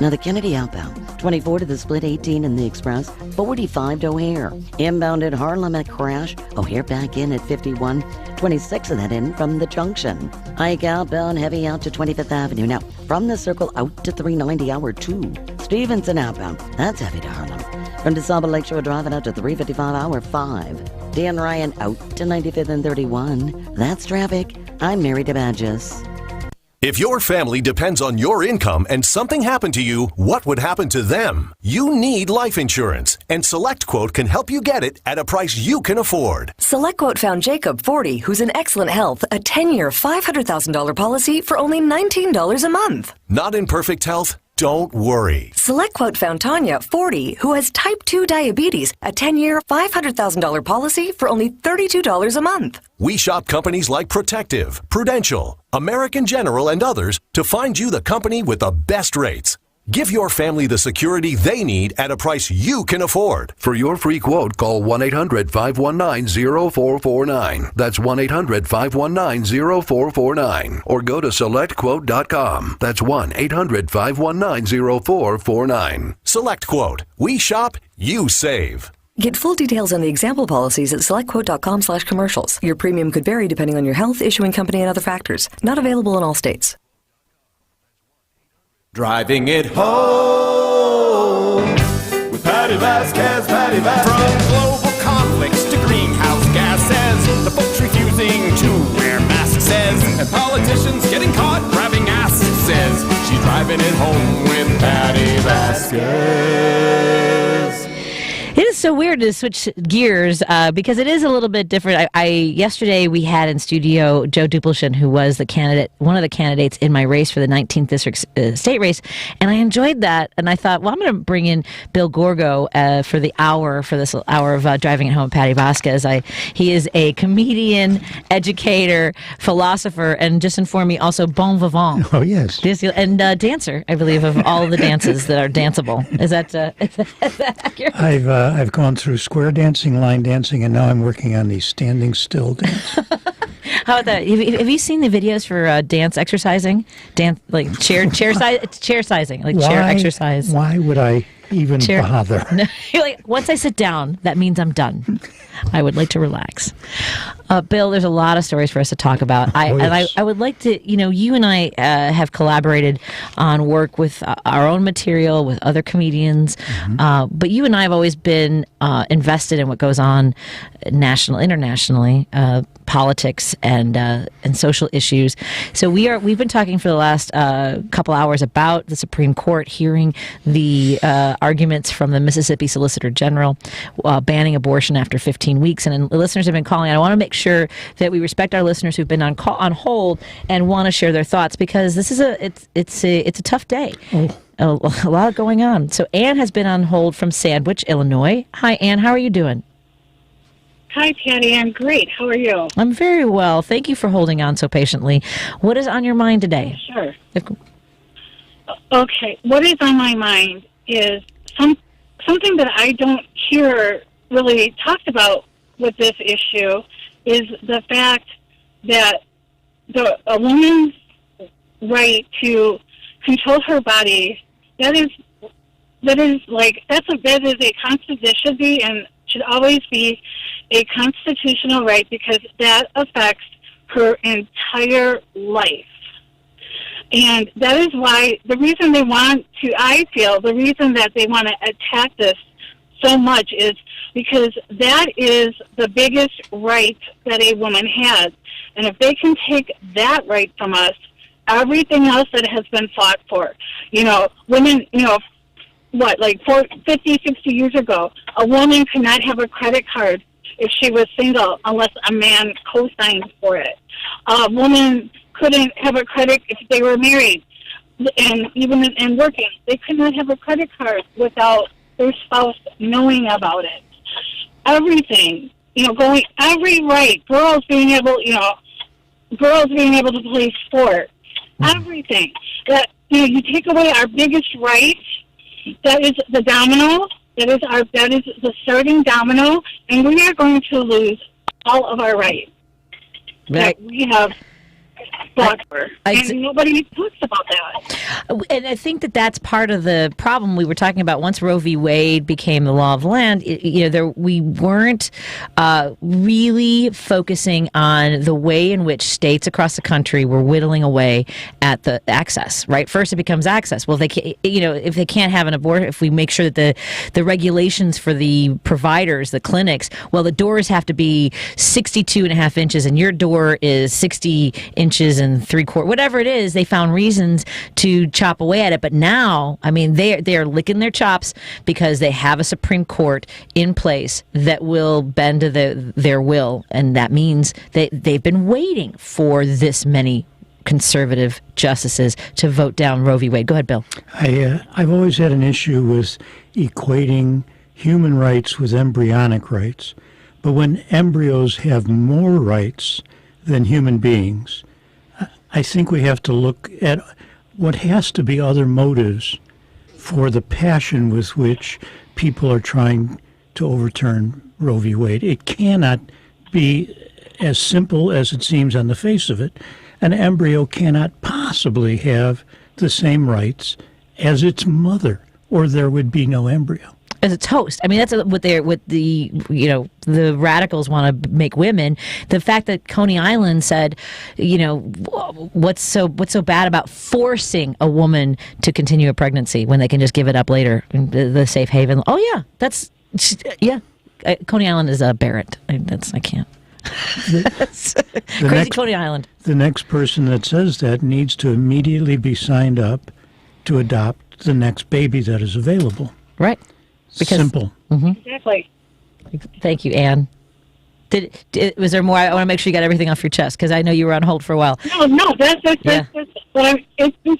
Now the Kennedy outbound, 24 to the Split 18 in the Express, 45 to O'Hare. Inbound at Harlem at Crash, O'Hare back in at 51, 26 of that in from the Junction. Ike outbound, heavy out to 25th Avenue. Now from the Circle out to 390 hour 2. Stevenson outbound, that's heavy to Harlem. From DeSable Lakeshore driving out to 355 hour 5. Dan Ryan out to 95th and 31. That's traffic. I'm Mary DeBadges. If your family depends on your income and something happened to you, what would happen to them? You need life insurance, and SelectQuote can help you get it at a price you can afford. SelectQuote found Jacob, 40, who's in excellent health, a 10-year, $500,000 policy for only $19 a month. Not in perfect health? Don't worry. SelectQuote found Tanya, 40, who has type 2 diabetes, a 10-year, $500,000 policy for only $32 a month. We shop companies like Protective, Prudential, American General, and others to find you the company with the best rates. Give your family the security they need at a price you can afford. For your free quote, call 1-800-519-0449. That's 1-800-519-0449. Or go to SelectQuote.com. That's 1-800-519-0449. SelectQuote. We shop, you save. Get full details on the example policies at SelectQuote.com/commercials. Your premium could vary depending on your health, issuing company, and other factors. Not available in all states. Driving it home with Patti Vasquez, Patti Vasquez. From global conflicts to greenhouse gases, the folks refusing to wear masks says, and politicians getting caught grabbing ass says, she's driving it home with Patti Vasquez. It is so weird to switch gears because it is a little bit different. Yesterday we had in studio Joe Dupulshin, who was one of the candidates in my race for the 19th district state race, and I enjoyed that. And I thought, well, I'm going to bring in Bill Gorgo for this hour of driving at home. Patti Vasquez. He is a comedian, educator, philosopher, and just informed me also bon vivant. Oh yes, and dancer, I believe, of all of the dances that are danceable. Is that accurate? I've gone through square dancing, line dancing, and now I'm working on the standing still dance. How about that? Have you seen the videos for dance exercising? Dance like chair sizing, like chair exercise. Why would I even bother? No, like, once I sit down, that means I'm done. I would like to relax. Bill, there's a lot of stories for us to talk about. I would like to, you and I have collaborated on work with our own material, with other comedians, but you and I have always been invested in what goes on internationally, politics and social issues. So we've been talking for the last couple hours about the Supreme Court hearing the arguments from the Mississippi Solicitor General banning abortion after 15 weeks. And listeners have been calling. I want to make sure that we respect our listeners who've been on hold and want to share their thoughts, because this is it's a tough day. A lot going on. So Ann has been on hold from Sandwich, Illinois. Hi, Ann. How are you doing? Hi, Patty. I'm great. How are you? I'm very well. Thank you for holding on so patiently. What is on your mind today? Sure. Okay. What is on my mind is something that I don't hear really talked about with this issue is the fact that a woman's right to control her body, that is a that should be and should always be a constitutional right, because that affects her entire life. And that is why the reason that they want to attack this so much is because that is the biggest right that a woman has. And if they can take that right from us, everything else that has been fought for, women, 50, 60 years ago, a woman could not have a credit card if she was single unless a man co-signed for it. A woman couldn't have a credit if they were married, and even in working, they could not have a credit card without their spouse knowing about it. Everything, every right, girls being able to play sport, everything that you take away our biggest right. That is the domino. That is the starting domino, and we are going to lose all of our rights that we have and nobody talks about that. And I think that that's part of the problem we were talking about. Once Roe v. Wade became the law of the land, we weren't really focusing on the way in which states across the country were whittling away at the access. Right, first it becomes access. Well, if they can't have an abortion, if we make sure that the regulations for the providers, the clinics, well, the doors have to be 62.5 inches, and your door is 60 inches and 3/4, whatever it is. They found reasons to chop away at it, but now, I mean, they are licking their chops because they have a Supreme Court in place that will bend to their will, and that means they've been waiting for this many conservative justices to vote down Roe v. Wade. Go ahead, Bill. I've always had an issue with equating human rights with embryonic rights. But when embryos have more rights than human beings, I think we have to look at what has to be other motives for the passion with which people are trying to overturn Roe v. Wade. It cannot be as simple as it seems on the face of it. An embryo cannot possibly have the same rights as its mother, or there would be no embryo. As its host. I mean, that's what the radicals want to make women. The fact that Coney Island said, what's so bad about forcing a woman to continue a pregnancy when they can just give it up later, the safe haven. Oh yeah, Coney Island is a Barrett. I can't. Crazy Coney Island. The next person that says that needs to immediately be signed up to adopt the next baby that is available. Right. Simple. Mm-hmm. Exactly. Thank you, Anne. Was there more? I want to make sure you got everything off your chest because I know you were on hold for a while. No, that's this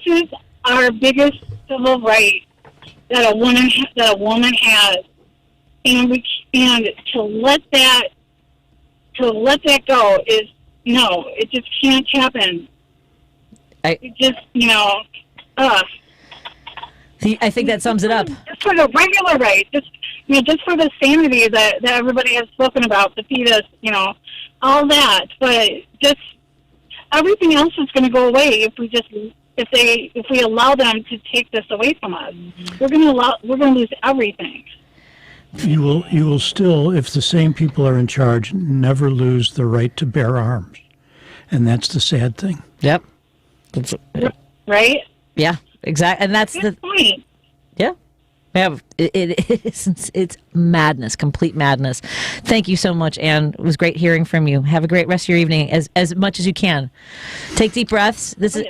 is our biggest civil right that a woman has, and to let that go is no. It just can't happen. I think that sums it up. Just for the regular right, just for the sanity that everybody has spoken about, the fetus, all that. But just everything else is going to go away if we allow them to take this away from us. We're going to lose everything. You will still, if the same people are in charge, never lose the right to bear arms, and that's the sad thing. Yep. Right. Yeah. Exactly, and that's the point. Yeah, it's madness, complete madness. Thank you so much, Anne. It was great hearing from you. Have a great rest of your evening, as much as you can. Take deep breaths. This is,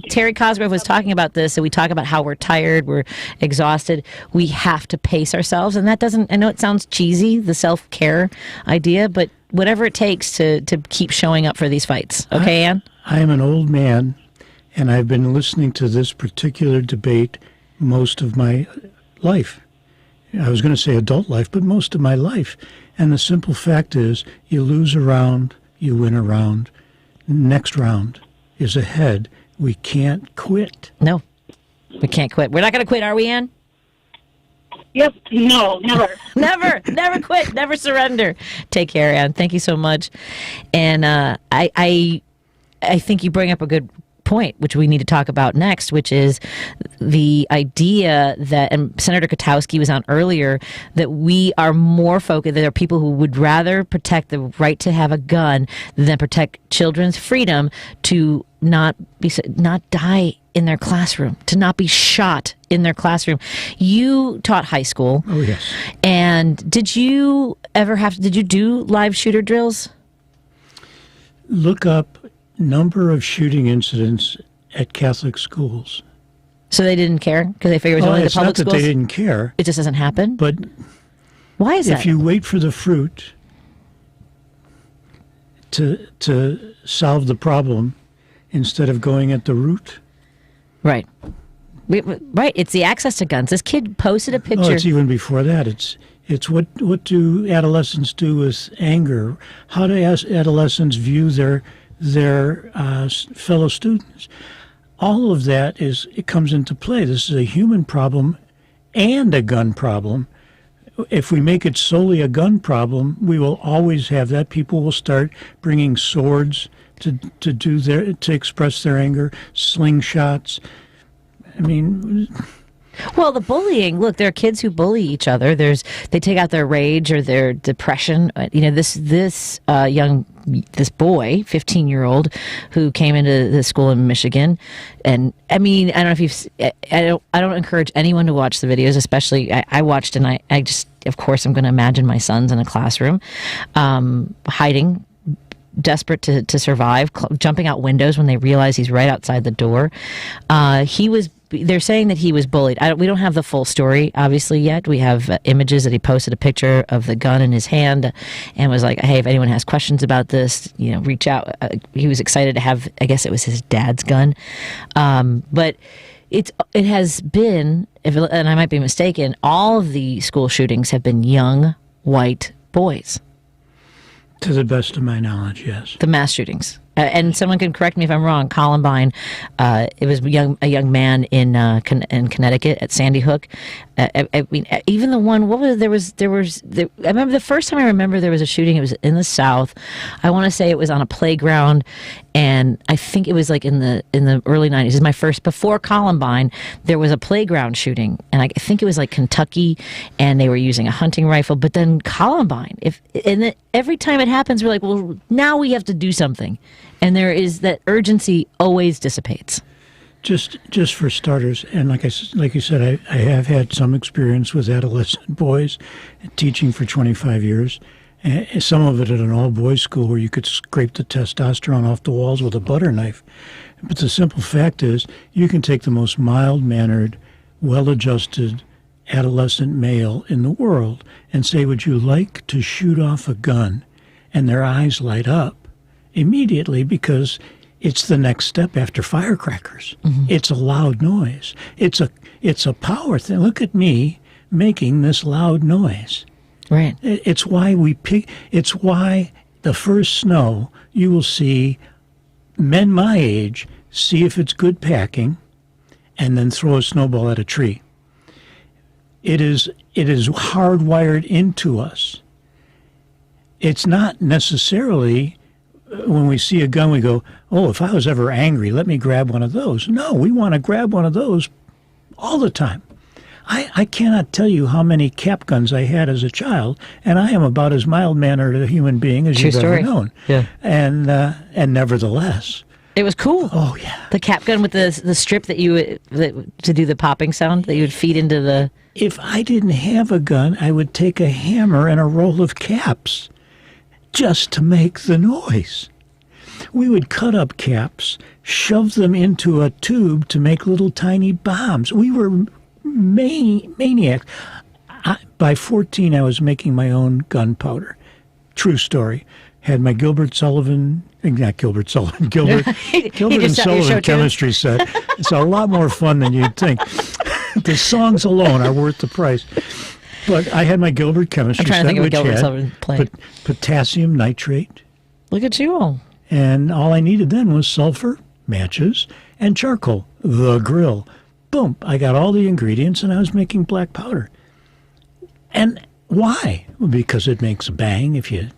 Terry Cosgrove was talking about this, and we talk about how we're tired, we're exhausted. We have to pace ourselves, and that doesn't. I know it sounds cheesy, the self-care idea, but whatever it takes to keep showing up for these fights. Okay, Anne. I am an old man. And I've been listening to this particular debate most of my life. I was going to say adult life, but most of my life. And the simple fact is, you lose a round, you win a round. Next round is ahead. We can't quit. No, we can't quit. We're not going to quit, are we, Ann? Yep. No, never. never quit. Never surrender. Take care, Ann. Thank you so much. And I think you bring up a good point, which we need to talk about next, which is the idea that, and Senator Katowski was on earlier, that we are more focused, there are people who would rather protect the right to have a gun than protect children's freedom to not die in their classroom, to not be shot in their classroom. You taught high school. Oh, yes. And did you do live shooter drills? Look up number of shooting incidents at Catholic schools. So they didn't care because they figured it was only the public schools? It's not that they didn't care. It just doesn't happen? But why is that? If you wait for the fruit to solve the problem instead of going at the root. Right. Right. It's the access to guns. This kid posted a picture. Oh, it's even before that. It's what do adolescents do with anger? How do adolescents view their fellow students? All of that it comes into play. This is a human problem and a gun problem. If we make it solely a gun problem, we will always have that. People will start bringing swords to express their anger, slingshots. I mean, well, the bullying. Look, there are kids who bully each other. They take out their rage or their depression. This boy, 15-year-old, who came into the school in Michigan, and I mean, I don't know if you've. I don't encourage anyone to watch the videos, especially I watched, and I just, of course, I'm going to imagine my son's in a classroom, hiding, desperate to survive, jumping out windows when they realize he's right outside the door. They're saying that he was bullied. We don't have the full story, obviously, yet. We have images that he posted a picture of the gun in his hand and was like, hey, if anyone has questions about this, reach out. He was excited to have, I guess it was his dad's gun. But it has been, and I might be mistaken, all of the school shootings have been young white boys. To the best of my knowledge, yes. The mass shootings. And someone can correct me if I'm wrong. Columbine, it was a young man in Connecticut at Sandy Hook. I mean, even the one. What was there? I remember the first time I remember there was a shooting. It was in the South. I want to say it was on a playground, and I think it was like in the early 90s. It was my first before Columbine. There was a playground shooting, and I think it was like Kentucky, and they were using a hunting rifle. But then Columbine, every time it happens, we're like, well, now we have to do something. And there is that urgency always dissipates. Just for starters, and like you said, I have had some experience with adolescent boys, teaching for 25 years. Some of it at an all-boys school where you could scrape the testosterone off the walls with a butter knife. But the simple fact is, you can take the most mild-mannered, well-adjusted adolescent male in the world and say, would you like to shoot off a gun? And their eyes light up immediately, because it's the next step after firecrackers. Mm-hmm. It's a loud noise. It's a power thing. Look at me making this loud noise. Right. It's why it's why the first snow you will see men my age see if it's good packing and then throw a snowball at a tree. It is hardwired into us. It's not necessarily when we see a gun, we go, oh, if I was ever angry, let me grab one of those. No, we want to grab one of those all the time. I cannot tell you how many cap guns I had as a child, and I am about as mild-mannered a human being as you've ever known. Yeah. And nevertheless, it was cool. Oh, yeah. The cap gun with the strip that to do the popping sound that you would feed into the... If I didn't have a gun, I would take a hammer and a roll of caps just to make the noise. We would cut up caps, shove them into a tube to make little tiny bombs. We were maniacs. By 14, I was making my own gunpowder. True story. Had my Gilbert and Sullivan chemistry set. It's a lot more fun than you'd think. The songs alone are worth the price. But I had my Gilbert chemistry set, which had potassium nitrate. Look at you. And all I needed then was sulfur, matches, and charcoal. The grill. Boom. I got all the ingredients, and I was making black powder. And why? Well, because it makes a bang if you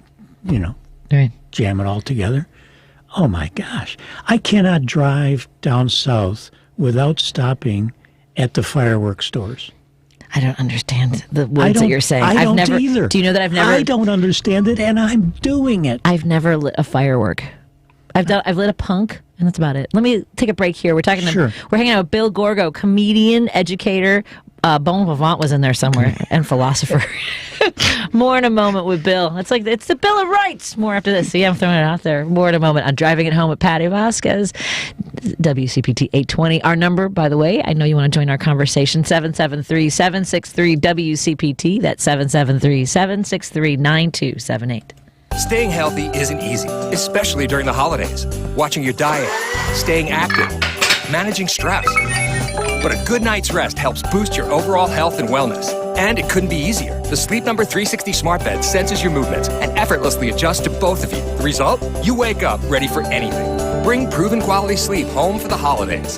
right. Jam it all together. Oh, my gosh. I cannot drive down south without stopping at the fireworks stores. I don't understand the words that you're saying. I don't either. Do you know that I've never... I don't understand it, and I'm doing it. I've never lit a firework. I've lit a punk, and that's about it. Let me take a break here. We're we're hanging out with Bill Gorgo, comedian, educator. Bon Vivant was in there somewhere, and philosopher. More in a moment with Bill. It's the Bill of Rights. More after this. See, I'm throwing it out there. More in a moment. I'm driving it home with Patti Vasquez. WCPT 820. Our number, by the way, I know you want to join our conversation, 773-763-WCPT. That's 773-763-9278. Staying healthy isn't easy, especially during the holidays. Watching your diet, staying active, managing stress. But a good night's rest helps boost your overall health and wellness. And it couldn't be easier. The Sleep Number 360 smart bed senses your movements and effortlessly adjusts to both of you. The result? You wake up ready for anything. Bring proven quality sleep home for the holidays.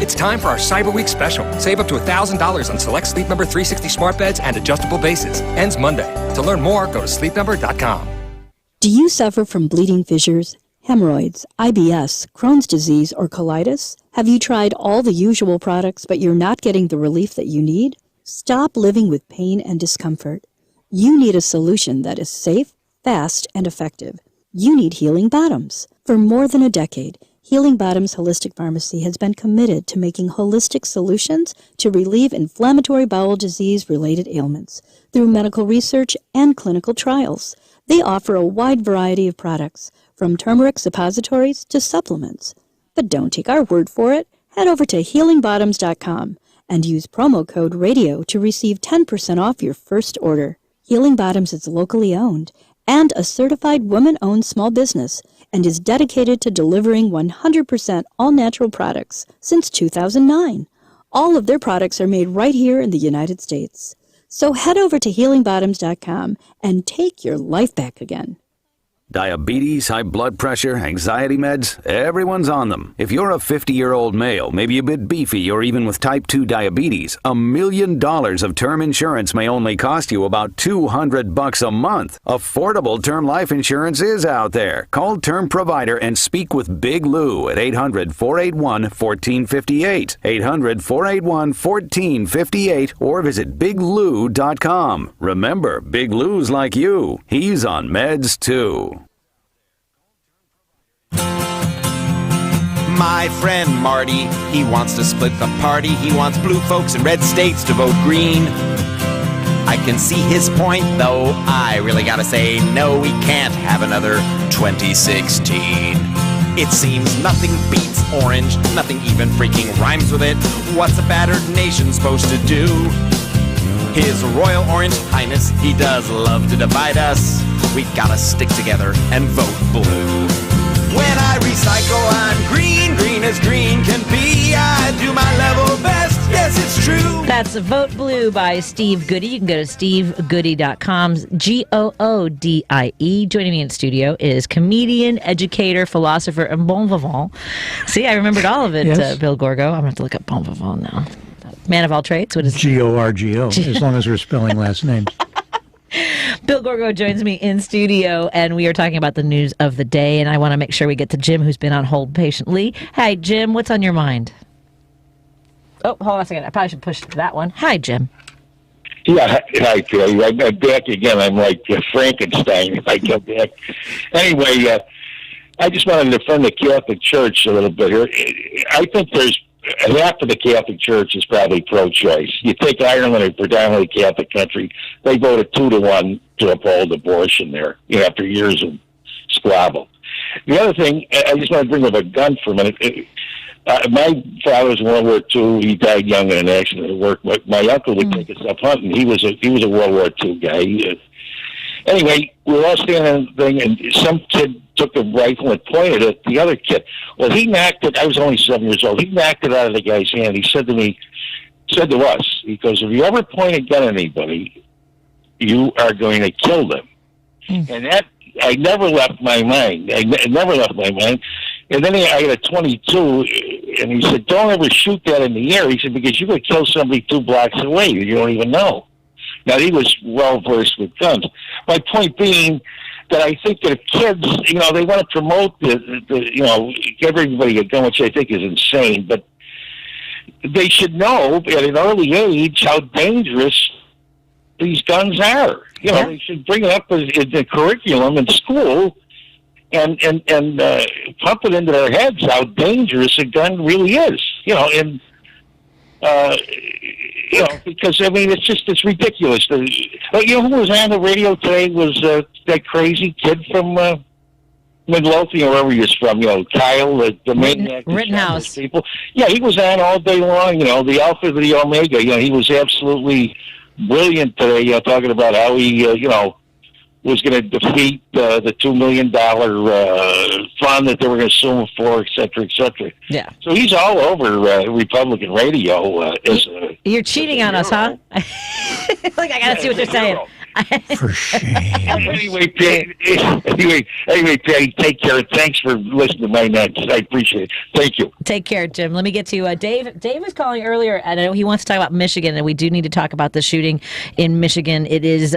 It's time for our Cyber Week special. Save up to $1,000 on select Sleep Number 360 smart beds and adjustable bases. Ends Monday. To learn more, go to sleepnumber.com. Do you suffer from bleeding fissures? hemorrhoids, IBS, Crohn's disease, or colitis? Have you tried all the usual products but you're not getting the relief that you need? Stop living with pain and discomfort. You need a solution that is safe, fast, and effective. You need Healing Bottoms. For more than a decade, Healing Bottoms Holistic Pharmacy has been committed to making holistic solutions to relieve inflammatory bowel disease-related ailments through medical research and clinical trials. They offer a wide variety of products, from turmeric suppositories to supplements. But don't take our word for it. Head over to healingbottoms.com and use promo code RADIO to receive 10% off your first order. Healing Bottoms is locally owned and a certified woman-owned small business and is dedicated to delivering 100% all-natural products since 2009. All of their products are made right here in the United States. So head over to healingbottoms.com and take your life back again. Diabetes, high blood pressure, anxiety meds, everyone's on them. If you're a 50-year-old male, maybe a bit beefy, or even with type 2 diabetes, $1 million of term insurance may only cost you about $200 a month. Affordable term life insurance is out there. Call Term Provider and speak with Big Lou at 800-481-1458. 800-481-1458 or visit biglou.com. Remember, Big Lou's like you. He's on meds too. My friend Marty, he wants to split the party. He wants blue folks in red states to vote green. I can see his point, though I really gotta say, no, we can't have another 2016. It seems nothing beats orange, nothing even freaking rhymes with it. What's a battered nation supposed to do? His Royal Orange Highness, he does love to divide us. We gotta stick together and vote blue. When I recycle, I'm green, green as green can be. I do my level best, yes, it's true. That's Vote Blue by Steve Goodie. You can go to stevegoodie.com, Goodie. Joining me in studio is comedian, educator, philosopher, and bon vivant. See, I remembered all of it, yes. Bill Gorgo. I'm going to have to look up bon vivant now. Man of all trades. What is Gorgo, as long as we're spelling last names. Bill Gorgo joins me in studio, and we are talking about the news of the day, and I want to make sure we get to Jim, who's been on hold patiently. Hi, Jim. What's on your mind? Oh, hold on a second. I probably should push that one. Hi, Jim. Yeah, hi, Kelly. I'm back again. I'm like Frankenstein if I come back. Anyway, I just wanted to defend the Catholic Church a little bit here. I think there's half of the Catholic Church is probably pro-choice. You take Ireland, a predominantly Catholic country, they voted 2-1 to uphold abortion there, after years of squabble. The other thing, I just want to bring up a gun for a minute. My father was in World War II. He died young in an accident at work. But my uncle would take us up hunting. He was a World War II guy. Anyway, we were all standing on the thing, and some kid took a rifle and pointed at the other kid. Well, he knocked it. I was only 7 years old. He knocked it out of the guy's hand. He said to us, he goes, if you ever point a gun at anybody, you are going to kill them. And that, I never left my mind. I never left my mind. And then I got a 22, and he said, don't ever shoot that in the air. He said, because you could kill somebody 2 blocks away. You don't even know. Now, he was well-versed with guns. My point being that I think that if kids, they want to promote give everybody a gun, which I think is insane, but they should know at an early age how dangerous these guns are. They should bring it up in the curriculum in school and pump it into their heads how dangerous a gun really is. Because it's ridiculous. Who was on the radio today was that crazy kid from Midlothian, wherever he is from. Kyle, the maniac, Rittenhouse. People. Yeah, he was on all day long. The Alpha to the Omega. He was absolutely brilliant today. Talking about how he, was going to defeat the $2 million fund that they were going to sue him for, et cetera, et cetera. Yeah. So he's all over Republican radio. You're cheating on us, huh? I got to see what they're saying. For shame. Anyway, Patty, take care. Thanks for listening to my nuts. I appreciate it. Thank you. Take care, Jim. Let me get to Dave. Dave was calling earlier, and I know he wants to talk about Michigan, and we do need to talk about the shooting in Michigan. It is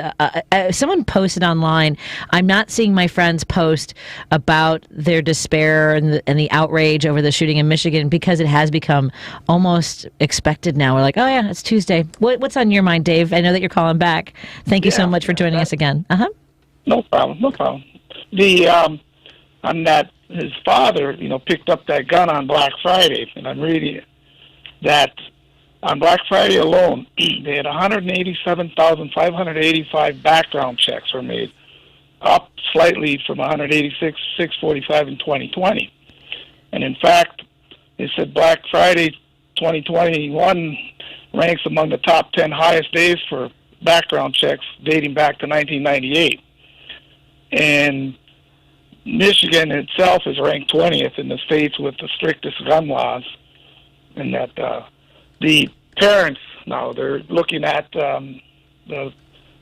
someone posted online. I'm not seeing my friends post about their despair and the outrage over the shooting in Michigan because it has become almost expected now. We're like, oh yeah, it's Tuesday. What's on your mind, Dave? I know that you're calling back. Thank you so much for joining us again. No problem. On that, his father, picked up that gun on Black Friday, and I'm reading that on Black Friday alone, they had 187,585 background checks were made, up slightly from 186,645 in 2020. And in fact, they said Black Friday 2021 ranks among the top 10 highest days for background checks dating back to 1998. And Michigan itself is ranked 20th in the states with the strictest gun laws. And that the parents now, they're looking at the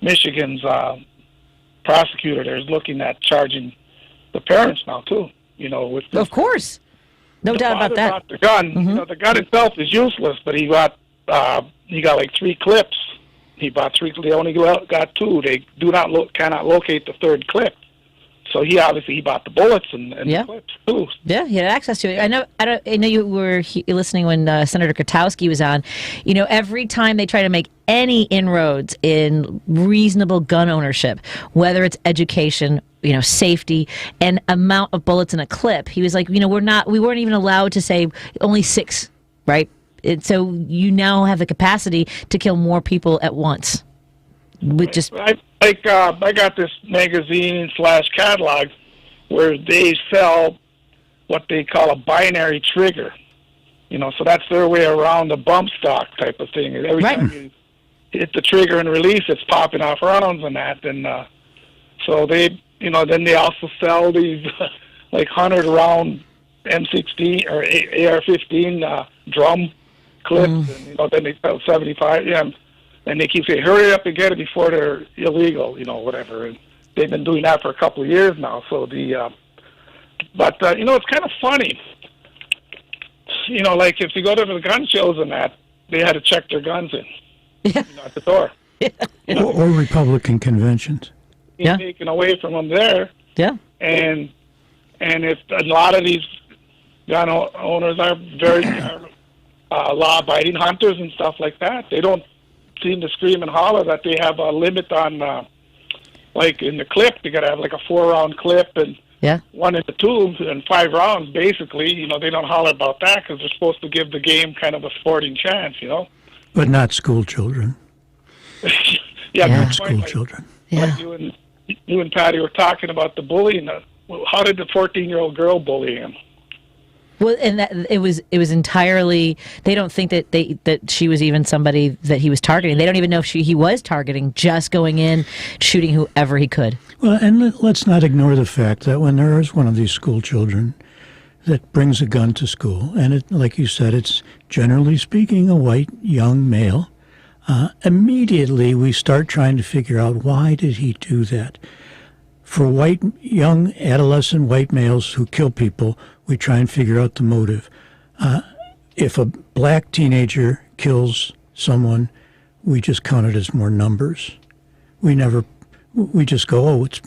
Michigan's prosecutor, they're looking at charging the parents now too, with this. Of course. No doubt about that. The gun, the gun itself is useless, but he got like 3 clips. He bought 3. They only got 2. They cannot locate the third clip. So he bought the bullets and the clips too. Yeah, he had access to it. I know you were listening when Senator Kotowski was on. Every time they try to make any inroads in reasonable gun ownership, whether it's education, safety, and amount of bullets in a clip, he was like, we weren't even allowed to say only 6, right? So you now have the capacity to kill more people at once. I got this magazine / catalog where they sell what they call a binary trigger. So that's their way around the bump stock type of thing. Every time you hit the trigger and release, it's popping off rounds and that. And so they, then they also sell these like 100-round M16 or AR-15 drum clips. And, then they sell 75. Yeah. And they keep saying, hurry up and get it before they're illegal, whatever. And they've been doing that for a couple of years now. So but it's kind of funny. Like if you go to the gun shows and that, they had to check their guns in at the door. Or Republican conventions. Taken away from them there. Yeah. And if a lot of these gun owners are very law-abiding hunters and stuff like that, they don't seem to scream and holler that they have a limit on, like in the clip, you got to have like a 4-round clip and 1 in the tube and 5 rounds, basically. They don't holler about that because they're supposed to give the game kind of a sporting chance, But not school children. Not school children. Like you and Patty were talking about the bullying. How did the 14-year-old girl bully him? Well, and that it was entirely. They don't think that she was even somebody that he was targeting. They don't even know if he was targeting. Just going in, shooting whoever he could. Well, and let's not ignore the fact that when there is one of these school children that brings a gun to school, and it, like you said, it's generally speaking a white young male. Immediately we start trying to figure out why did he do that. For young adolescent white males who kill people, we try and figure out the motive. If a black teenager kills someone, we just count it as more numbers. We just go, oh, it's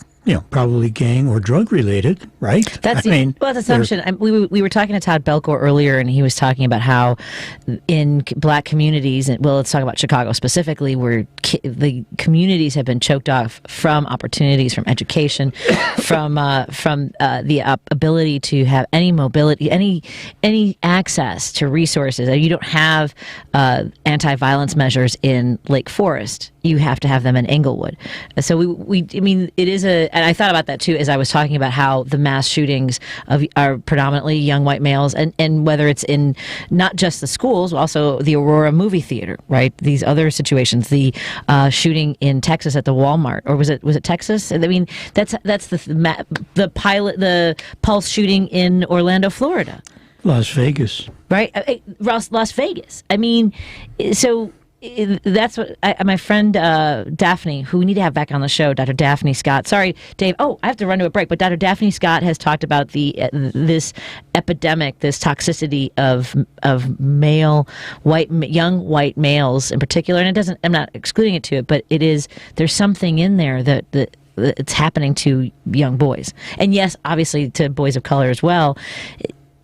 probably gang or drug related, right? That's the assumption. We were talking to Todd Belko earlier, and he was talking about how in black communities, and let's talk about Chicago specifically, where the communities have been choked off from opportunities, from education, from the ability to have any mobility, any access to resources. You don't have anti-violence measures in Lake Forest. You have to have them in Englewood. So it is and I thought about that too as I was talking about how the mass shootings are predominantly young white males, and whether it's in not just the schools, also the Aurora movie theater, right? These other situations, the shooting in Texas at the Walmart, or was it Texas? That's the Pulse shooting in Orlando, Florida. Las Vegas. Right? Las Vegas. So that's what my friend Daphne, who we need to have back on the show, Dr. Daphne Scott. Sorry, Dave. Oh, I have to run to a break. But Dr. Daphne Scott has talked about this epidemic, this toxicity of young white males in particular. And it doesn't. I'm not excluding it to it, but it is. There's something in there that it's happening to young boys, and yes, obviously to boys of color as well.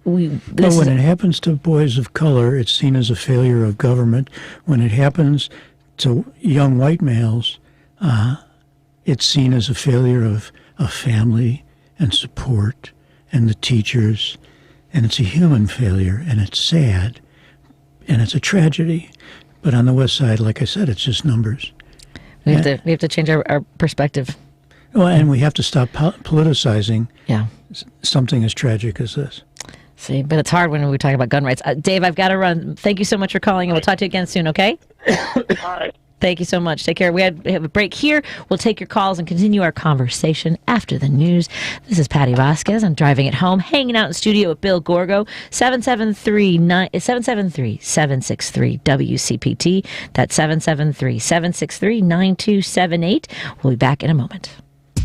When it happens to boys of color, it's seen as a failure of government. When it happens to young white males, it's seen as a failure of family and support and the teachers. And it's a human failure, and it's sad, and it's a tragedy. But on the West Side, like I said, it's just numbers. We have to change our perspective. Well, and we have to stop politicizing something as tragic as this. See, but it's hard when we talk about gun rights. Dave, I've got to run. Thank you so much for calling, and we'll talk to you again soon, okay? All right. Thank you so much. Take care. We have a break here. We'll take your calls and continue our conversation after the news. This is Patti Vasquez. I'm driving it home, hanging out in studio with Bill Gorgo, 773-763-WCPT. That's 773-763-9278. We'll be back in a moment.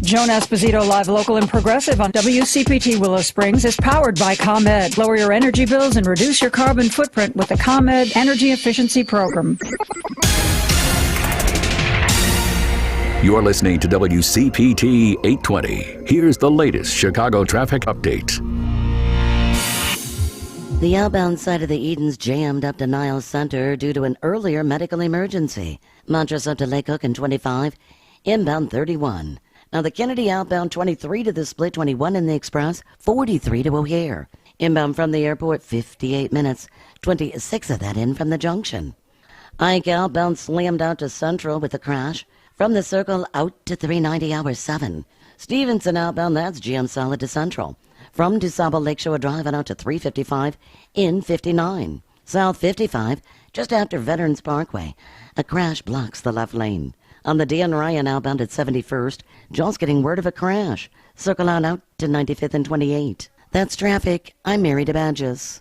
Joan Esposito, live, local, and progressive on WCPT Willow Springs is powered by ComEd. Lower your energy bills and reduce your carbon footprint with the ComEd Energy Efficiency Program. You're listening to WCPT 820. Here's the latest Chicago traffic update. The outbound side of the Edens jammed up to Niles Center due to an earlier medical emergency. Montrose up to Lake Hook in 25, inbound 31. Now the Kennedy outbound 23 to the Split, 21 in the Express, 43 to O'Hare. Inbound from the airport, 58 minutes, 26 of that in from the junction. Ike outbound slammed out to Central with a crash. From the Circle out to 390 hour 7. Stevenson outbound, that's GM solid to Central. From DuSable Lakeshore Drive and out to 355 in 59. South 55, just after Veterans Parkway. A crash blocks the left lane. On the Dan Ryan outbound at 71st, just getting word of a crash. Circle out to 95th and 28. That's traffic. I'm Mary DeBadges.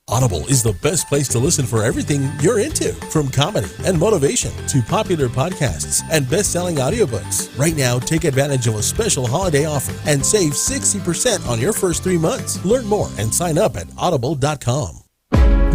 Audible is the best place to listen for everything you're into, from comedy and motivation to popular podcasts and best-selling audiobooks. Right now, take advantage of a special holiday offer and save 60% on your first 3 months. Learn more and sign up at audible.com.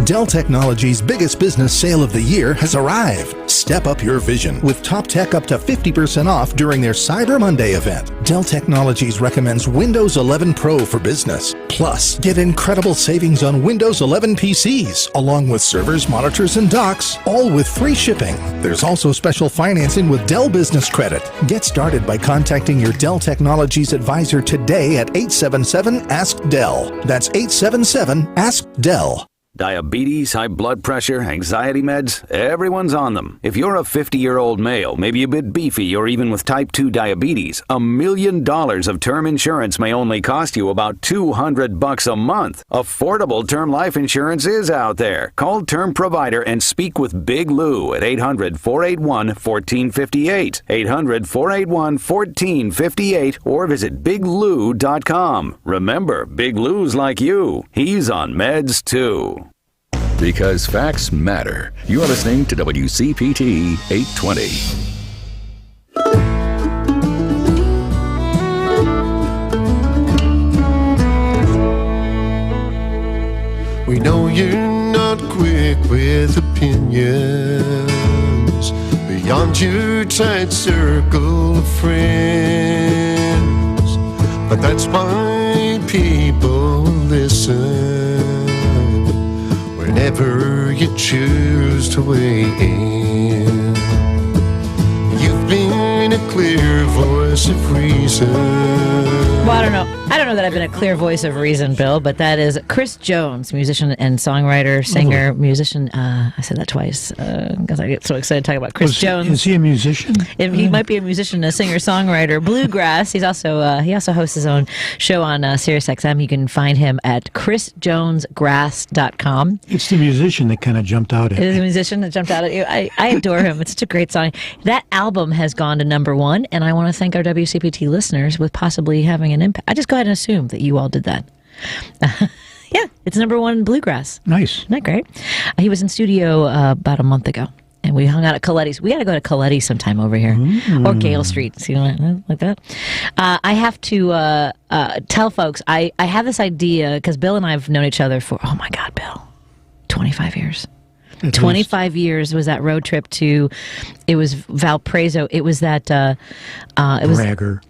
Dell Technologies' biggest business sale of the year has arrived. Step up your vision with top tech up to 50% off during their Cyber Monday event. Dell Technologies recommends Windows 11 Pro for business. Plus, get incredible savings on Windows 11 PCs, along with servers, monitors, and docks, all with free shipping. There's also special financing with Dell Business Credit. Get started by contacting your Dell Technologies advisor today at 877-ASK-DELL. That's 877-ASK-DELL. Diabetes, high blood pressure, anxiety meds, everyone's on them. If you're a 50-year-old male, maybe a bit beefy, or even with type 2 diabetes, $1 million of term insurance may only cost you about $200 a month. Affordable term life insurance is out there. Call Term Provider and speak with Big Lou at 800-481-1458. 800-481-1458 or visit biglou.com. Remember, Big Lou's like you. He's on meds too. Because facts matter. You are listening to WCPT 820. We know you're not quick with opinions beyond your tight circle of friends, but that's why people listen whenever you choose to weigh in. You've been a clear voice of reason. Well, I don't know that I've been a clear voice of reason, Bill, but that is Chris Jones, musician and songwriter, singer, musician. I said that twice because I get so excited talking about Chris Jones. Is he a musician? He might be a musician, a singer, songwriter, bluegrass. He also hosts his own show on SiriusXM. You can find him at chrisjonesgrass.com. It's the musician that kind of jumped out at me. It is a musician that jumped out at you. I adore him. It's such a great song. That album has gone to #1, and I want to thank our WCPT listeners with possibly having an impact. I just go ahead and assume that you all did that. Yeah, it's #1 bluegrass. Nice. Isn't that great? He was in studio about a month ago. And we hung out at Coletti's. We got to go to Coletti's sometime over here. Or Gale Street. See, like that? I have to tell folks, I have this idea, because Bill and I have known each other for, oh my God, Bill, 25 years. 25 years was that road trip to, it was Valparaiso. It was that, it was. Bragger.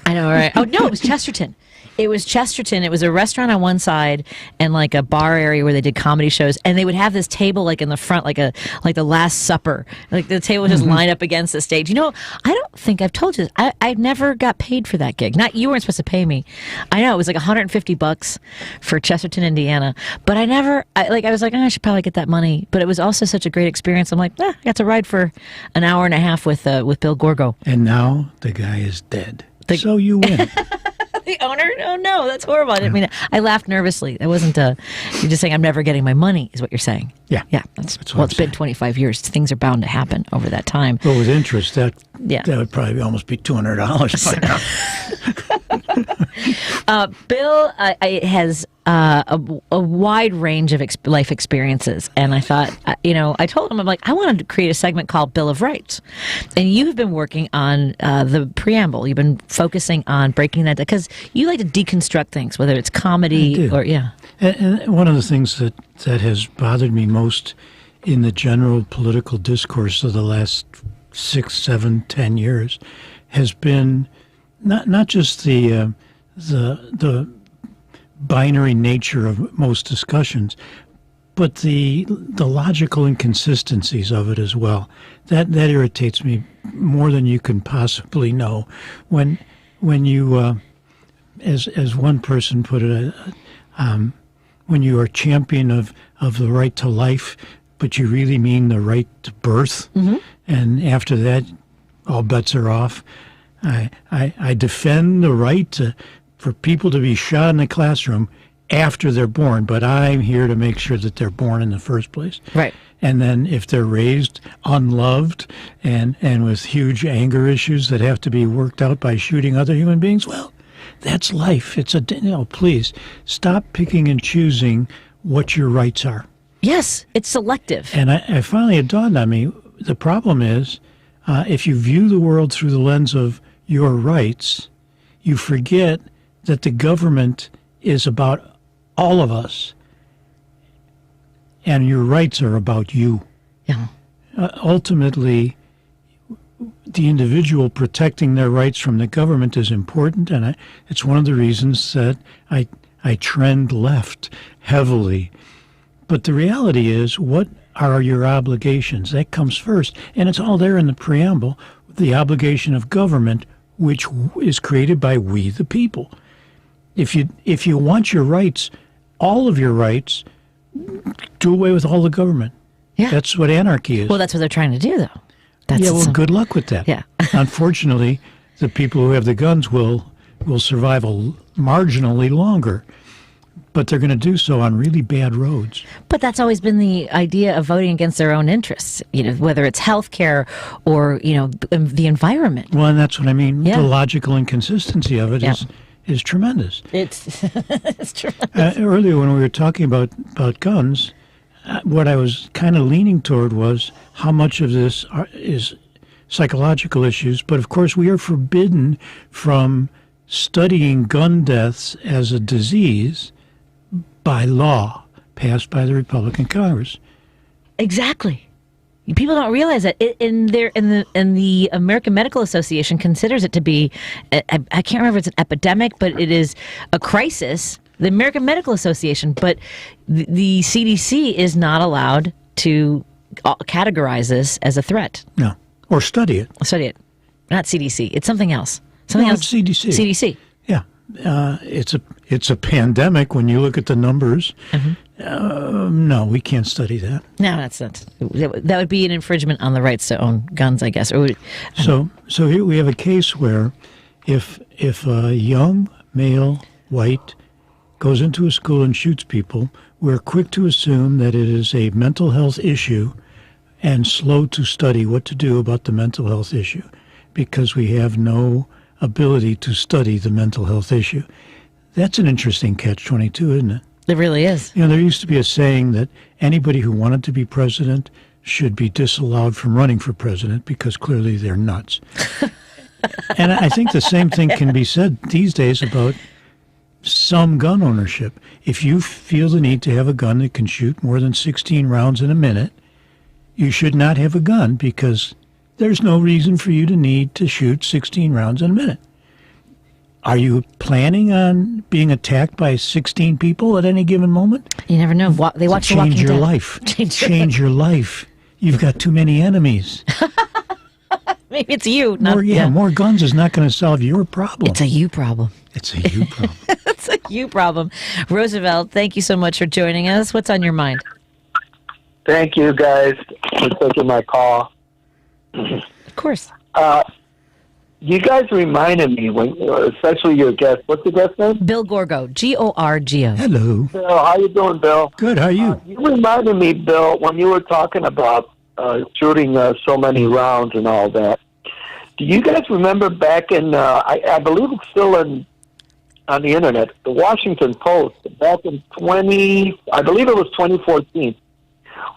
I know, right? Oh, no, it was Chesterton. It was Chesterton. It was a restaurant on one side and like a bar area where they did comedy shows. And they would have this table like in the front, like the Last Supper. Like the table would just line up against the stage. You know, I don't think I've told you this. I never got paid for that gig. Not, you weren't supposed to pay me. I know it was like $150 for Chesterton, Indiana. But I was like, I should probably get that money. But it was also such a great experience. I'm like, I got to ride for an hour and a half with Bill Gorgo. And now the guy is dead. So you win. The owner? Oh no, that's horrible. I didn't mean it. I laughed nervously. That wasn't you're just saying I'm never getting my money is what you're saying. Yeah. Yeah. It's been 25 years. Things are bound to happen over that time. Well, with interest, that would probably almost be $200 by now. Bill has a wide range of life experiences, and I thought, I told him, I'm like, I wanted to create a segment called Bill of Rights, and you've been working on the preamble. You've been focusing on breaking that, because you like to deconstruct things, whether it's comedy or And one of the things that has bothered me most in the general political discourse of the last 6, 7, 10 years has been not just the binary nature of most discussions, but the logical inconsistencies of it as well. That irritates me more than you can possibly know. When you, as one person put it, when you are champion of the right to life, but you really mean the right to birth, and after that, all bets are off. I defend the right for people to be shot in the classroom after they're born, but I'm here to make sure that they're born in the first place. Right. And then if they're raised unloved and with huge anger issues that have to be worked out by shooting other human beings, well, that's life. Please stop picking and choosing what your rights are. Yes, it's selective. And I finally, it dawned on me, the problem is if you view the world through the lens of your rights, you forget that the government is about all of us, and your rights are about you. Yeah. Ultimately, the individual protecting their rights from the government is important, and it's one of the reasons that I trend left heavily. But the reality is, what are your obligations? That comes first, and it's all there in the preamble, the obligation of government, which is created by we the people. If you want your rights, all of your rights, do away with all the government. Yeah. That's what anarchy is. Well, that's what they're trying to do, though. Good luck with that. Yeah. Unfortunately, the people who have the guns will survive marginally longer, but they're going to do so on really bad roads. But that's always been the idea of voting against their own interests, whether it's health care or, the environment. Well, and that's what I mean. Yeah. The logical inconsistency of it is tremendous. It's tremendous. Earlier when we were talking about guns, what I was kind of leaning toward was how much of this is psychological issues. But of course, we are forbidden from studying gun deaths as a disease by law passed by the Republican Congress. Exactly. People don't realize that. In the American Medical Association considers it to be, I can't remember if it's an epidemic, but it is a crisis. The American Medical Association, but the CDC is not allowed to categorize this as a threat. No, or study it. Study it, not CDC. It's something else. Something else. It's CDC. CDC. Yeah, it's a pandemic when you look at the numbers. No, we can't study that. No, that's not. That would be an infringement on the rights to own guns, I guess. So here we have a case where if a young male white goes into a school and shoots people, we're quick to assume that it is a mental health issue and slow to study what to do about the mental health issue because we have no ability to study the mental health issue. That's an interesting catch-22, isn't it? It really is. There used to be a saying that anybody who wanted to be president should be disallowed from running for president because clearly they're nuts. And I think the same thing can be said these days about some gun ownership. If you feel the need to have a gun that can shoot more than 16 rounds in a minute, you should not have a gun because there's no reason for you to need to shoot 16 rounds in a minute. Are you planning on being attacked by 16 people at any given moment? You never know. They watch The Walking Change your Dead. life. Change your life. You've got too many enemies. Maybe it's you. More guns is not going to solve your problem. It's a you problem. It's a you problem. It's a you problem. Roosevelt, thank you so much for joining us. What's on your mind? Thank you, guys, for taking my call. Of course. You guys reminded me, especially your guest. What's the guest name? Bill Gorgo. Gorgo. Hello. Bill, how you doing, Bill? Good. How are you? You reminded me, Bill, when you were talking about shooting so many rounds and all that. Do you guys remember back in, I believe it's still on the internet, the Washington Post, back in I believe it was 2014,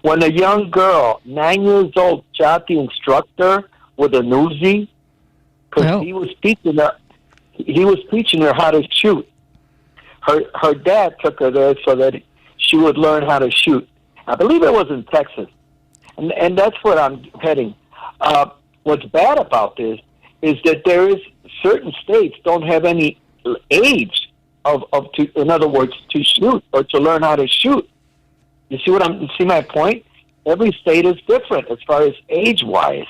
when a young girl, 9 years old, shot the instructor with an Uzi because he was teaching her how to shoot. Her dad took her there so that she would learn how to shoot. I believe it was in Texas. And that's where I'm heading. What's bad about this is that there is certain states don't have any age in other words, to shoot or to learn how to shoot. You see my point? Every state is different as far as age-wise.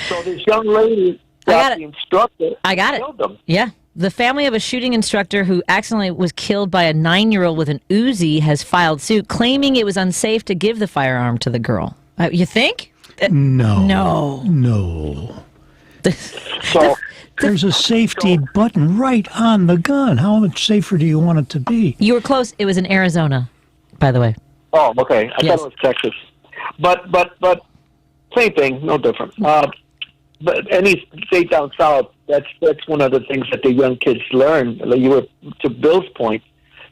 So this young lady got the instructor. I got killed him. Yeah. The family of a shooting instructor who accidentally was killed by a 9-year-old with an Uzi has filed suit, claiming it was unsafe to give the firearm to the girl. You think? No. So there's a safety button right on the gun. How much safer do you want it to be? You were close. It was in Arizona, by the way. Oh, okay. I thought it was Texas. But same thing, no different. But any state down south, that's one of the things that the young kids learn. You were to Bill's point,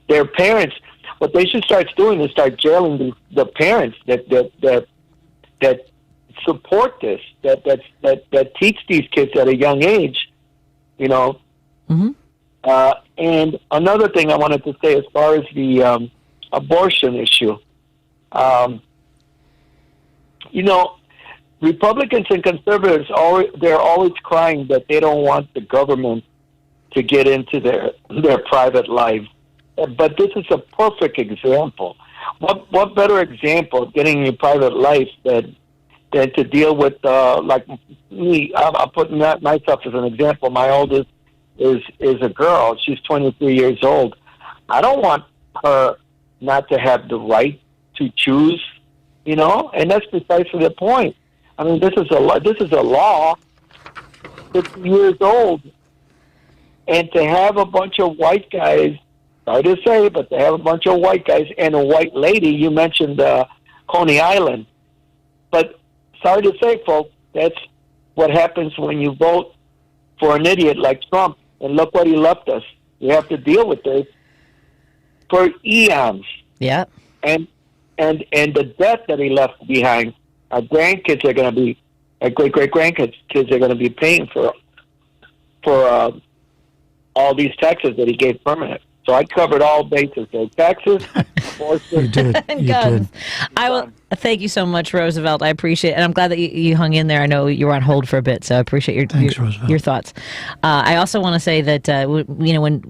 their parents. What they should start doing is start jailing the parents that support this, that teach these kids at a young age. You know. Mm-hmm. And another thing I wanted to say as far as the abortion issue. Republicans and conservatives, they're always crying that they don't want the government to get into their private life. But this is a perfect example. What better example of getting in your private life than to deal with, like me? I'll put myself as an example. My oldest is a girl. She's 23 years old. I don't want her not to have the right to choose, and that's precisely the point. I mean, this is a law, 50 years old, and to have a bunch of white guys, sorry to say, but to have a bunch of white guys and a white lady, you mentioned Coney Island, but sorry to say, folks, that's what happens when you vote for an idiot like Trump, and look what he left us. We have to deal with this for eons. Yeah. And the debt that he left behind, our grandkids are going to be, our great-great-grandkids are going to be paying for all these taxes that he gave permanent. So I covered all bases there. Taxes, abortion, You did. and guns. I will thank you so much, Roosevelt. I appreciate it. And I'm glad that you hung in there. I know you were on hold for a bit, so I appreciate your thoughts. I also want to say that, when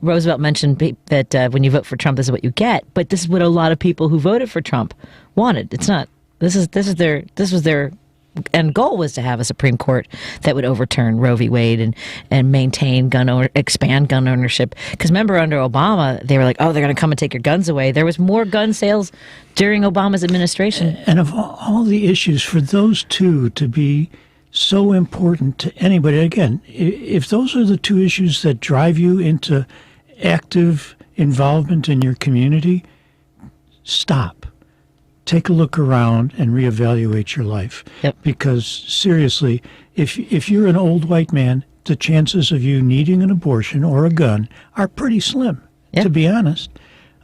Roosevelt mentioned that when you vote for Trump, this is what you get. But this is what a lot of people who voted for Trump wanted. It's not. This was their end goal was to have a Supreme Court that would overturn Roe v. Wade and maintain expand gun ownership. Because remember, under Obama, they were like, oh, they're going to come and take your guns away. There was more gun sales during Obama's administration. And of all the issues, for those two to be so important to anybody, again, if those are the two issues that drive you into active involvement in your community, stop. Take a look around and reevaluate your life. Yep. Because seriously, if you're an old white man, the chances of you needing an abortion or a gun are pretty slim, to be honest.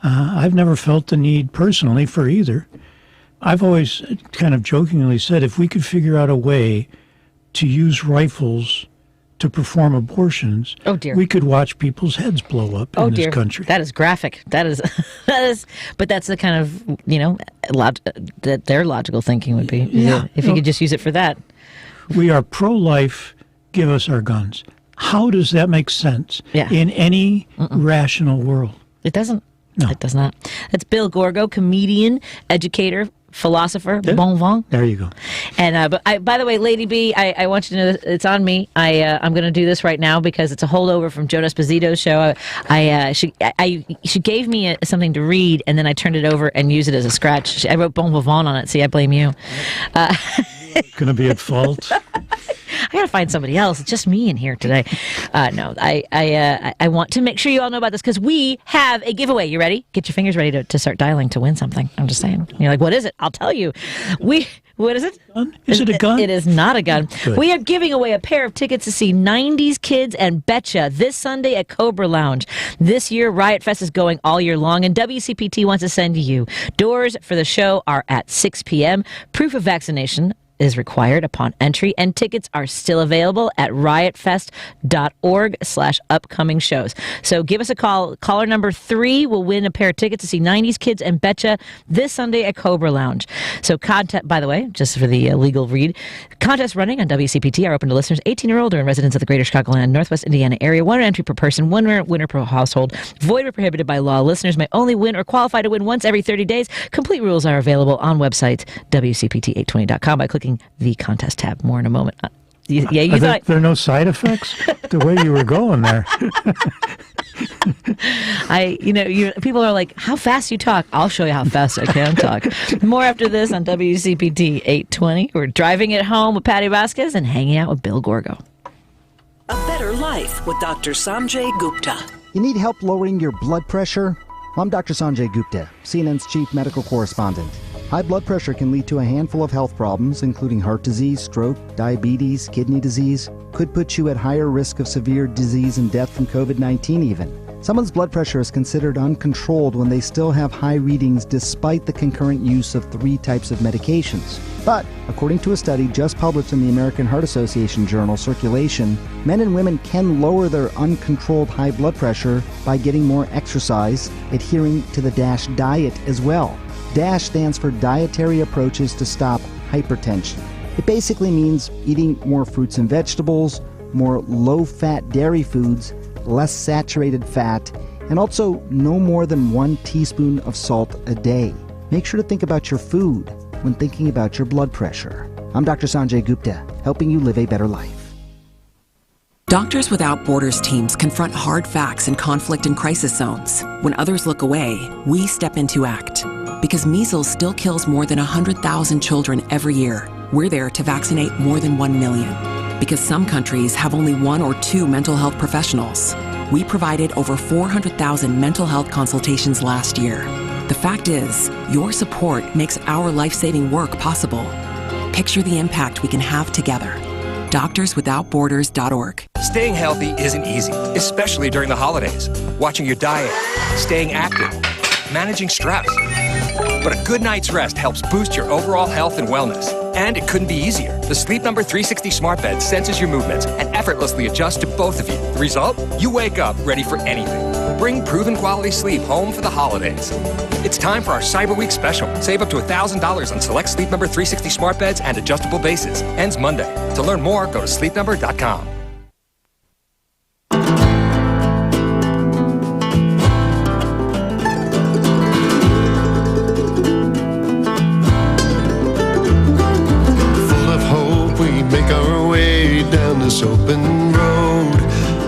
I've never felt the need personally for either. I've always kind of jokingly said if we could figure out a way to use rifles to perform abortions, oh dear, we could watch people's heads blow up in this country. That is graphic. That is, but that's the kind of, that their logical thinking would be. Yeah. If you could just use it for that. We are pro-life, give us our guns. How does that make sense in any rational world? It doesn't. No. It does not. That's Bill Gorgo, comedian, educator, philosopher, bon vivant. There you go. And by the way, Lady B, I want you to know that it's on me. I'm going to do this right now because it's a holdover from Joe Esposito's show. She gave me something to read, and then I turned it over and used it as a scratch. I wrote bon vivant on it. See, I blame you. Going to be at fault. I gotta find somebody else. It's just me in here today. No, I want to make sure you all know about this because we have a giveaway. You ready? Get your fingers ready to start dialing to win something. I'm just saying. You're like, what is it? I'll tell you. What is it? Is it a gun? It is not a gun. Good. We are giving away a pair of tickets to see 90s Kids and Betcha this Sunday at Cobra Lounge. This year, Riot Fest is going all year long, and WCPT wants to send you. Doors for the show are at 6 p.m. Proof of vaccination is required upon entry, and tickets are still available at riotfest.org/upcoming shows. So give us a call. Caller number 3 will win a pair of tickets to see 90s Kids and Betcha this Sunday at Cobra Lounge. So by the way, just for the legal read, contests running on WCPT are open to listeners 18 or older and residents of the greater Chicagoland, Northwest Indiana area. 1 entry per person, 1 winner per household. Void or prohibited by law. Listeners may only win or qualify to win once every 30 days. Complete rules are available on website WCPT820.com by clicking the contest tab. More in a moment. There are no side effects? The way you were going there. People are like, how fast you talk? I'll show you how fast I can talk. More after this on WCPT 820. We're driving it home with Patti Vasquez and hanging out with Bill Gorgo. A better life with Dr. Sanjay Gupta. You need help lowering your blood pressure? Well, I'm Dr. Sanjay Gupta, CNN's chief medical correspondent. High blood pressure can lead to a handful of health problems, including heart disease, stroke, diabetes, kidney disease. Could put you at higher risk of severe disease and death from COVID-19 even. Someone's blood pressure is considered uncontrolled when they still have high readings despite the concurrent use of 3 types of medications. But, according to a study just published in the American Heart Association journal Circulation, men and women can lower their uncontrolled high blood pressure by getting more exercise, adhering to the DASH diet as well. DASH stands for Dietary Approaches to Stop Hypertension. It basically means eating more fruits and vegetables, more low-fat dairy foods, less saturated fat, and also no more than 1 teaspoon of salt a day. Make sure to think about your food when thinking about your blood pressure. I'm Dr. Sanjay Gupta, helping you live a better life. Doctors Without Borders teams confront hard facts in conflict and crisis zones. When others look away, we step in to act. Because measles still kills more than 100,000 children every year, we're there to vaccinate more than 1 million. Because some countries have only 1 or 2 mental health professionals, we provided over 400,000 mental health consultations last year. The fact is, your support makes our life-saving work possible. Picture the impact we can have together. DoctorsWithoutBorders.org. Staying healthy isn't easy, especially during the holidays. Watching your diet, staying active, managing stress. But a good night's rest helps boost your overall health and wellness. And it couldn't be easier. The Sleep Number 360 smart bed senses your movements and effortlessly adjusts to both of you. The result? You wake up ready for anything. Bring proven quality sleep home for the holidays. It's time for our Cyber Week special. Save up to $1,000 on select Sleep Number 360 smart beds and adjustable bases. Ends Monday. To learn more, go to sleepnumber.com. This open road,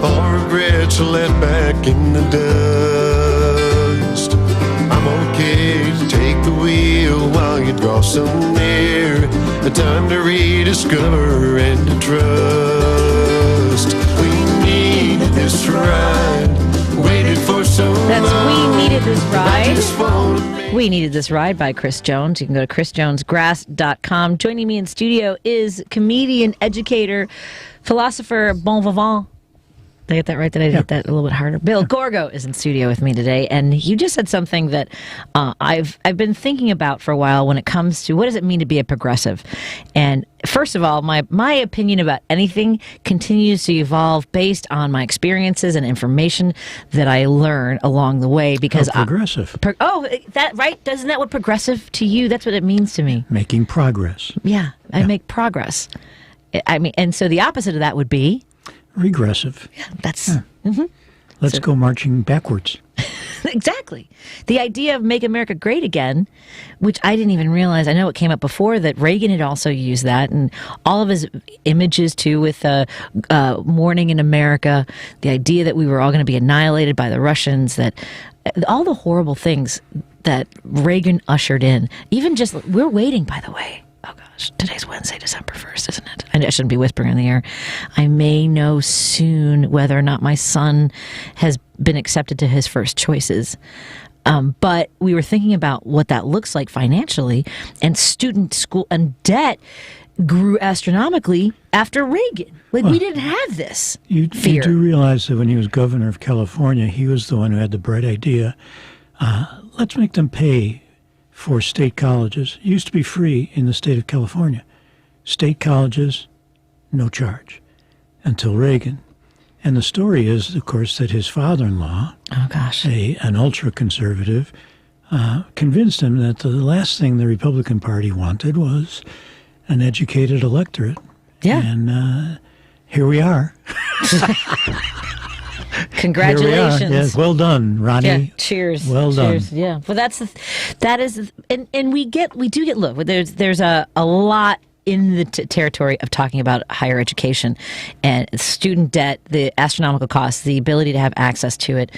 all regrets are let back in the dust. I'm okay to take the wheel while you draw so near. A time to rediscover and to trust. We needed this ride, waited for so long. That's We Needed This Ride. We Needed This Ride by Chris Jones. You can go to chrisjonesgrass.com. Joining me in studio is comedian, educator, philosopher, bon vivant, Did I get that right? Did I hit that a little bit harder? Bill Gorgo is in studio with me today, and you just said something that I've been thinking about for a while when it comes to what does it mean to be a progressive. And first of all, my opinion about anything continues to evolve based on my experiences and information that I learn along the way. Because progressive. That right? Isn't that what progressive to you? That's what it means to me. Making progress. Yeah, I make progress. I mean, and so the opposite of that would be regressive. Yeah, that's. Yeah. Mm-hmm. Let's go marching backwards. Exactly. The idea of make America great again, which I didn't even realize. I know it came up before that Reagan had also used that, and all of his images too with Morning in America, the idea that we were all going to be annihilated by the Russians, that all the horrible things that Reagan ushered in. Even just, we're waiting, by the way. Oh gosh, today's Wednesday, December 1st, isn't it? I shouldn't be whispering in the air. I may know soon whether or not my son has been accepted to his first choices. But we were thinking about what that looks like financially, and student school and debt grew astronomically after Reagan. Like, we didn't have this fear. You do realize that when he was governor of California, he was the one who had the bright idea. Let's make them pay for state colleges. It used to be free in the state of California. State colleges, no charge, until Reagan. And the story is, of course, that his father-in-law, an ultra-conservative, convinced him that the last thing the Republican Party wanted was an educated electorate. Yeah. And here we are. Congratulations! Yes, well done, Ronnie. Yeah, cheers. Well done. Cheers. Yeah, but that is, and we do get look. There's a lot in the territory of talking about higher education and student debt, the astronomical costs, the ability to have access to it.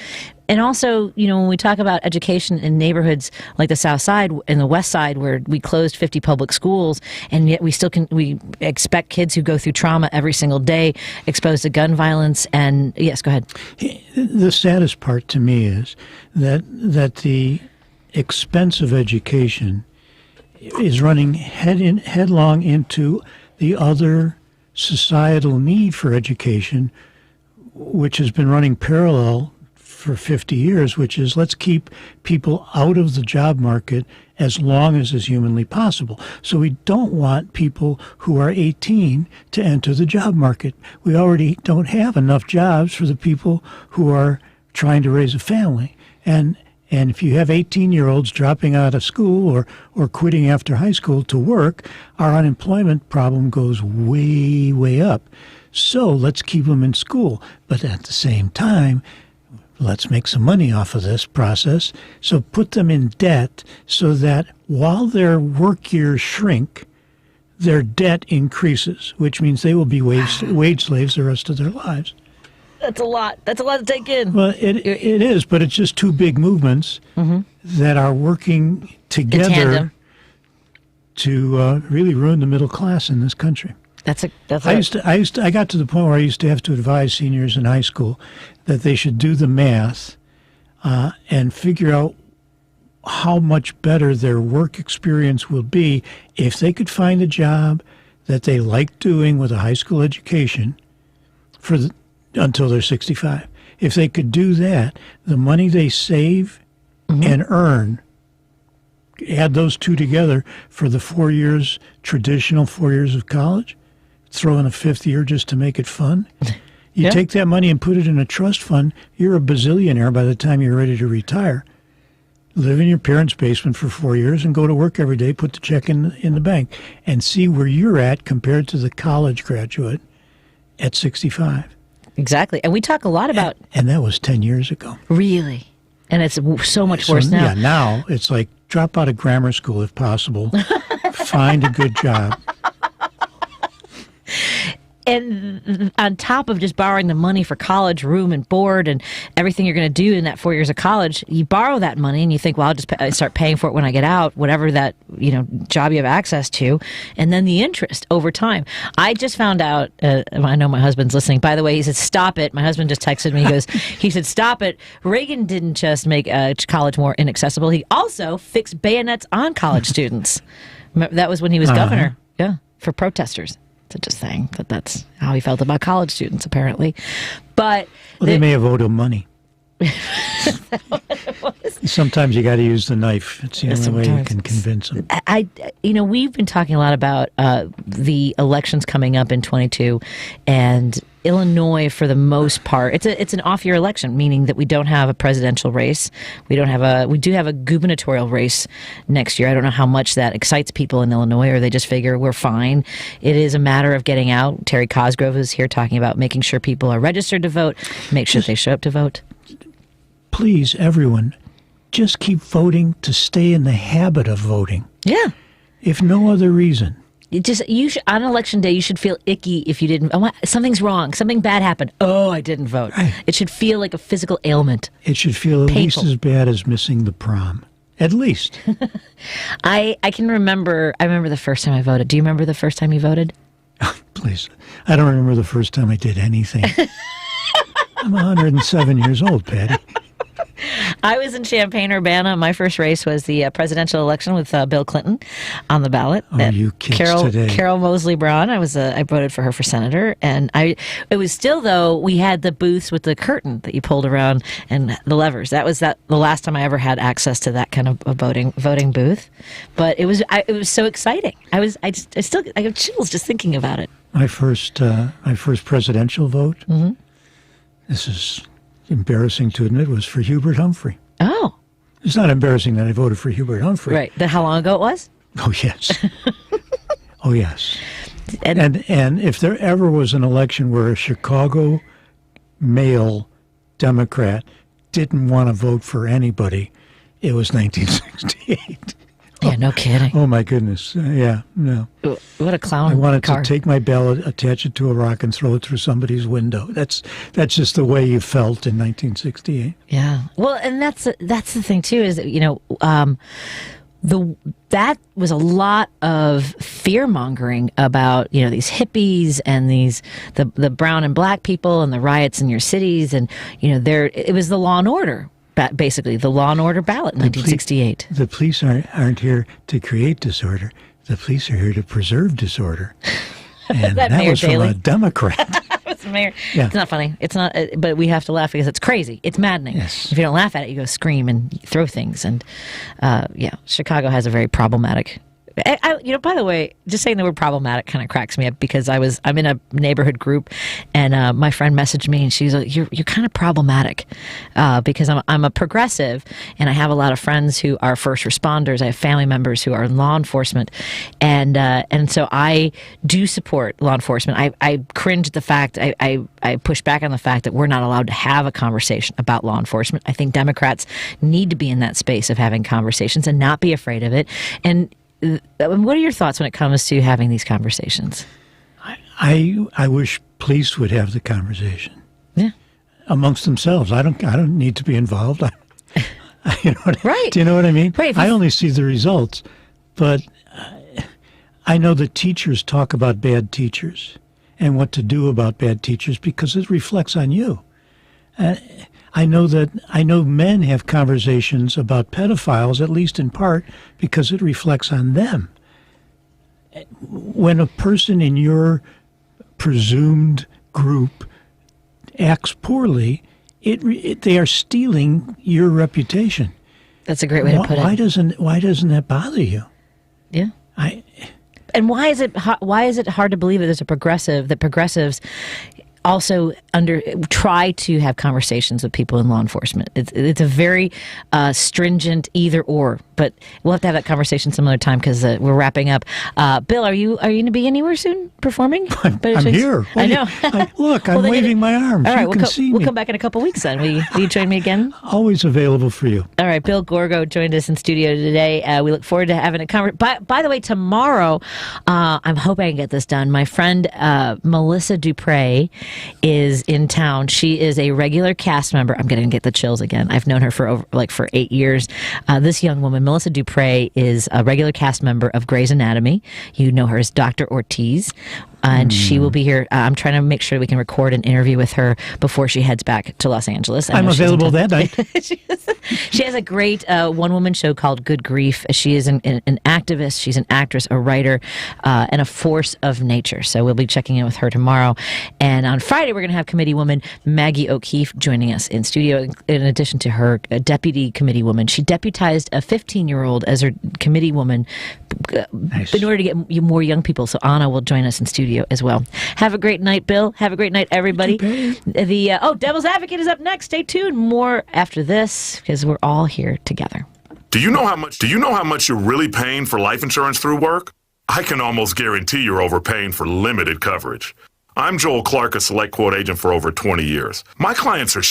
And also, when we talk about education in neighborhoods like the South Side and the West Side, where we closed 50 public schools, and yet we expect kids who go through trauma every single day, exposed to gun violence. And yes, go ahead. The saddest part to me is that the expense of education is running headlong into the other societal need for education, which has been running parallel for 50 years, which is let's keep people out of the job market as long as is humanly possible. So we don't want people who are 18 to enter the job market. We already don't have enough jobs for the people who are trying to raise a family. And if you have 18-year-olds dropping out of school or quitting after high school to work, our unemployment problem goes way, way up. So let's keep them in school. But at the same time, let's make some money off of this process. So put them in debt so that while their work years shrink, their debt increases, which means they will be wage slaves the rest of their lives. That's a lot. That's a lot to take in. Well, it is, but it's just two big movements that are working together to really ruin the middle class in this country. I got to the point where I used to have to advise seniors in high school that they should do the math and figure out how much better their work experience will be if they could find a job that they like doing with a high school education until they're 65. If they could do that, the money they save and earn, add those two together for the 4 years, traditional 4 years of college, throw in a fifth year just to make it fun. You take that money and put it in a trust fund, you're a bazillionaire by the time you're ready to retire. Live in your parents' basement for 4 years and go to work every day, put the check in the bank, and see where you're at compared to the college graduate at 65. Exactly. And we talk a lot about... And that was 10 years ago. Really? And it's so much worse now. Yeah, now it's like drop out of grammar school if possible. Find a good job. And on top of just borrowing the money for college, room and board and everything you're going to do in that 4 years of college, you borrow that money and you think, well, I'll just start paying for it when I get out, whatever that job you have access to, and then the interest over time. I just found out, I know my husband's listening, by the way, he said, stop it. My husband just texted me, he said, stop it. Reagan didn't just make college more inaccessible, he also fixed bayonets on college students. That was when he was governor, for protesters. just saying that's how he felt about college students, apparently. But they may have owed him money. Sometimes you got to use the knife. It's the only way you can convince them. We've been talking a lot about the elections coming up in 22, and Illinois, for the most part, it's an off-year election, meaning that we don't have a presidential race. We do have a gubernatorial race next year. I don't know how much that excites people in Illinois, or they just figure we're fine. It is a matter of getting out. Terry Cosgrove is here talking about making sure people are registered to vote, make sure they show up to vote. Please, everyone, just keep voting to stay in the habit of voting. Yeah. If no other reason. On election day, you should feel icky if you didn't. Something's wrong. Something bad happened. Oh, I didn't vote. Right. It should feel like a physical ailment. It should feel at least as bad as missing the prom. At least. I can remember. I remember the first time I voted. Do you remember the first time you voted? Please. I don't remember the first time I did anything. I'm 107 years old, Patty. I was in Champaign-Urbana. My first race was the presidential election with Bill Clinton on the ballot. Oh, you kids today. Carol Moseley Braun. I voted for her for senator. And it was still, though, we had the booths with the curtain that you pulled around and the levers. That was the last time I ever had access to that kind of a voting booth. But it was so exciting. I have chills just thinking about it. My first presidential vote. Mm-hmm. This is embarrassing to admit, was for Hubert Humphrey. Oh. It's not embarrassing that I voted for Hubert Humphrey. Right. How long ago it was? Oh, yes. Oh, yes. And if there ever was an election where a Chicago male Democrat didn't want to vote for anybody, it was 1968. Yeah, no kidding. Oh, my goodness. Yeah, no. What a clown I wanted car. to take my ballot, attach it to a rock, and throw it through somebody's window. That's just the way you felt in 1968. Yeah. Well, and that's the thing, too, is that, that was a lot of fear-mongering about, these hippies and the brown and black people and the riots in your cities. And, it was the law and order. Basically, the law and order ballot in 1968. The police aren't here to create disorder. The police are here to preserve disorder. And that was from a Democrat. It's Mayor. Yeah. It's not funny. It's not, but we have to laugh because it's crazy. It's maddening. Yes. If you don't laugh at it, you go scream and throw things. And Chicago has a very problematic. By the way, just saying the word problematic kind of cracks me up because I'm in a neighborhood group, and my friend messaged me, and she's like, "You're kind of problematic," because I'm a progressive, and I have a lot of friends who are first responders. I have family members who are in law enforcement, and so I do support law enforcement. I cringe at the fact I push back on the fact that we're not allowed to have a conversation about law enforcement. I think Democrats need to be in that space of having conversations and not be afraid of it. And what are your thoughts when it comes to having these conversations? I wish police would have the conversation. Yeah. Amongst themselves. I don't need to be involved. Right. Do you know what I mean? Right. I only see the results. But I know that teachers talk about bad teachers and what to do about bad teachers because it reflects on you. I know men have conversations about pedophiles, at least in part, because it reflects on them. When a person in your presumed group acts poorly, they are stealing your reputation. That's a great way to put it. Why doesn't that bother you? Yeah. And why is it hard to believe that progressives also try to have conversations with people in law enforcement? It's a very stringent either or, but we'll have to have that conversation some other time because we're wrapping up. Bill, are you going to be anywhere soon performing? I'm here. I know. Look, I'm waving my arms. All right, you can see me. We'll come back in a couple weeks then. Will you join me again? Always available for you. All right, Bill Gorgo joined us in studio today. We look forward to having a conversation. By the way, tomorrow, I'm hoping I can get this done. My friend Melissa Dupre is in town. She is a regular cast member. I'm going to get the chills again. I've known her for for 8 years. This young woman, Melissa Dupre, is a regular cast member of Grey's Anatomy. You know her as Dr. Ortiz. And she will be here. I'm trying to make sure we can record an interview with her before she heads back to Los Angeles. I'm available that night. She has a great one-woman show called Good Grief. She is an activist. She's an actress, a writer, and a force of nature. So we'll be checking in with her tomorrow. And on Friday, we're going to have committee woman Maggie O'Keefe joining us in studio, in addition to her deputy committee woman. She deputized a 15-year-old as her committee woman in order to get more young people. So Anna will join us in studio as well. Have a great night, Bill. Have a great night, everybody. Devil's Advocate is up next. Stay tuned. More after this, because we're all here together. Do you know how much you're really paying for life insurance through work? I can almost guarantee you're overpaying for limited coverage. I'm Joel Clark, a Select Quote agent for over 20 years. My clients are